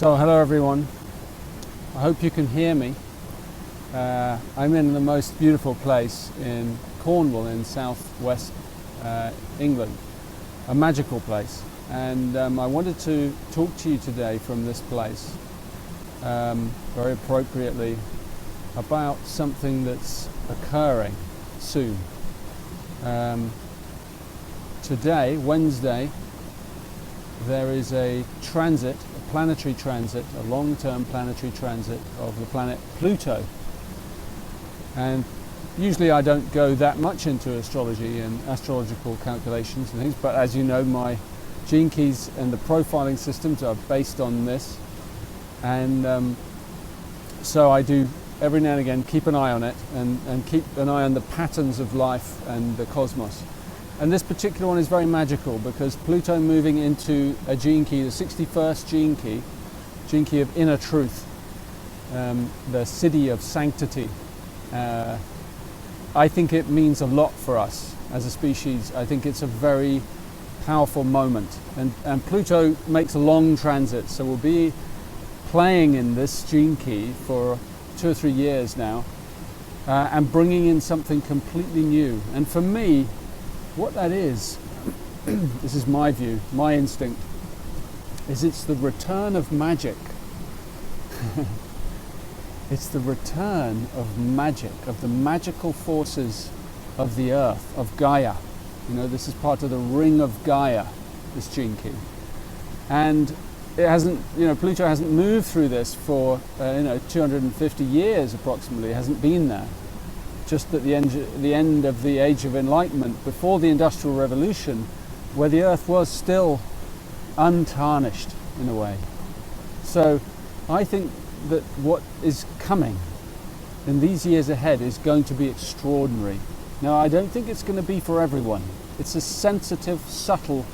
So hello everyone, I hope you can hear me. I'm in the most beautiful place in Cornwall in southwest England, a magical place, and I wanted to talk to you today from this place, very appropriately, about something that's occurring soon. Today, Wednesday, there is a transit, a planetary transit, a long-term planetary transit of the planet Pluto. And usually I don't go that much into astrology and astrological calculations and things, but as you know, my gene keys and the profiling systems are based on this. And so I do every now and again keep an eye on it and keep an eye on the patterns of life and the cosmos. And this particular one is very magical because Pluto moving into a gene key, the 61st gene key of inner truth, the city of sanctity. I think it means a lot for us as a species. I think it's a very powerful moment. And Pluto makes a long transit, so we'll be playing in this gene key for 2 or 3 years now, and bringing in something completely new. And for me, what that is, this is my view, my instinct, is it's the return of magic. It's the return of magic, of the magical forces of the earth, of Gaia. You know, this is part of the ring of Gaia, this gene key. And it hasn't, Pluto hasn't moved through this for, 250 years approximately. It hasn't been there. Just at the end of the Age of Enlightenment, before the Industrial Revolution, where the Earth was still untarnished in a way. So I think that what is coming in these years ahead is going to be extraordinary. Now, I don't think it's going to be for everyone. It's a sensitive, subtle,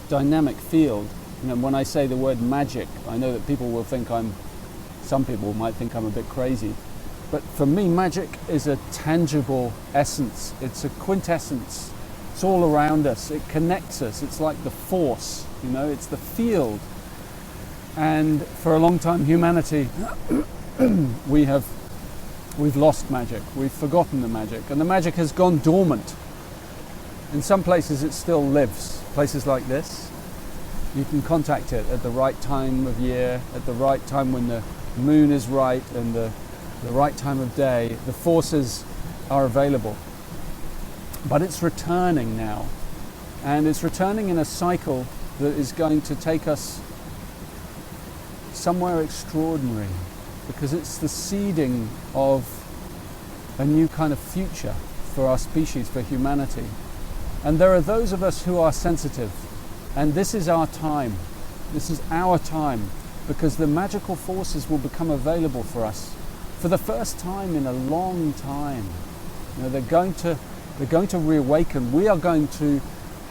dynamic field. When I say the word magic, I know that people will think some people might think I'm a bit crazy. But for me, magic is a tangible essence. It's a quintessence. It's all around us. It connects us. It's like the force, it's the field. And for a long time, humanity, we've lost magic. We've forgotten the magic. And the magic has gone dormant. In some places, it still lives. Places like this, you can contact it at the right time of year, at the right time when the moon is right and the right time of day. The forces are available. But it's returning now. And it's returning in a cycle that is going to take us somewhere extraordinary, because it's the seeding of a new kind of future for our species, for humanity. And there are those of us who are sensitive, and this is our time. This is our time, because the magical forces will become available for us for the first time in a long time. They're going to reawaken. We are going to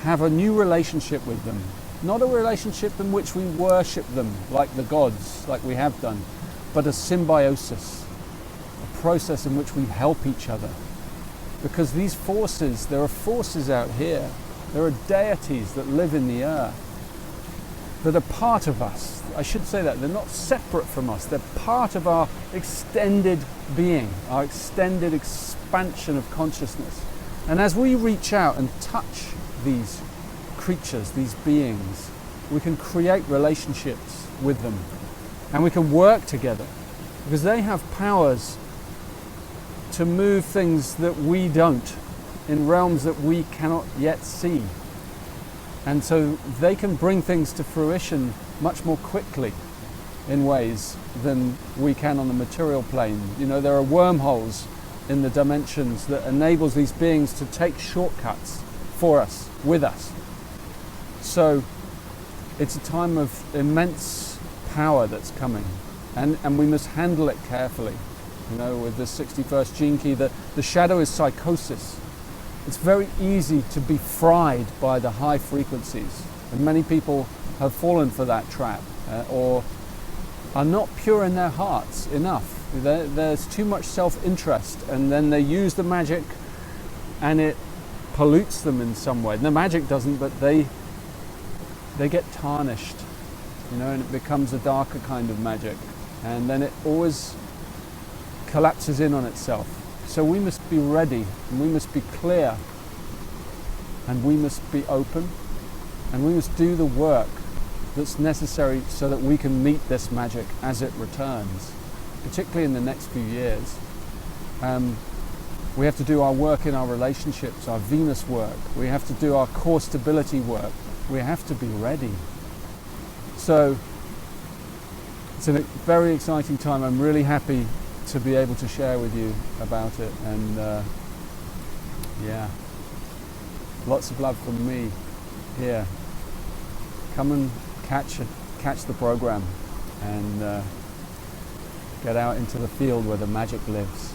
have a new relationship with them. Not a relationship in which we worship them like the gods, like we have done, but a symbiosis, a process in which we help each other. Because these forces, there are forces out here, there are deities that live in the earth, that are part of us. I should say that, they're not separate from us, they're part of our extended being, our extended expansion of consciousness. And as we reach out and touch these creatures, these beings, we can create relationships with them, and we can work together, because they have powers to move things that we don't, in realms that we cannot yet see. And so they can bring things to fruition much more quickly in ways than we can on the material plane. There are wormholes in the dimensions that enables these beings to take shortcuts for us, with us. So it's a time of immense power that's coming, and we must handle it carefully. With the 61st gene key, the shadow is psychosis. It's very easy to be fried by the high frequencies, and many people have fallen for that trap, or are not pure in their hearts enough. There's too much self-interest, and then they use the magic and it pollutes them in some way. The magic doesn't, but they get tarnished. and it becomes a darker kind of magic, and then it always collapses in on itself. So we must be ready, and we must be clear, and we must be open, and we must do the work that's necessary so that we can meet this magic as it returns, particularly in the next few years. We have to do our work in our relationships, our Venus work. We have to do our core stability work. We have to be ready. So it's a very exciting time. I'm really happy to be able to share with you about it, and yeah, lots of love from me here. Come and catch the program and get out into the field where the magic lives.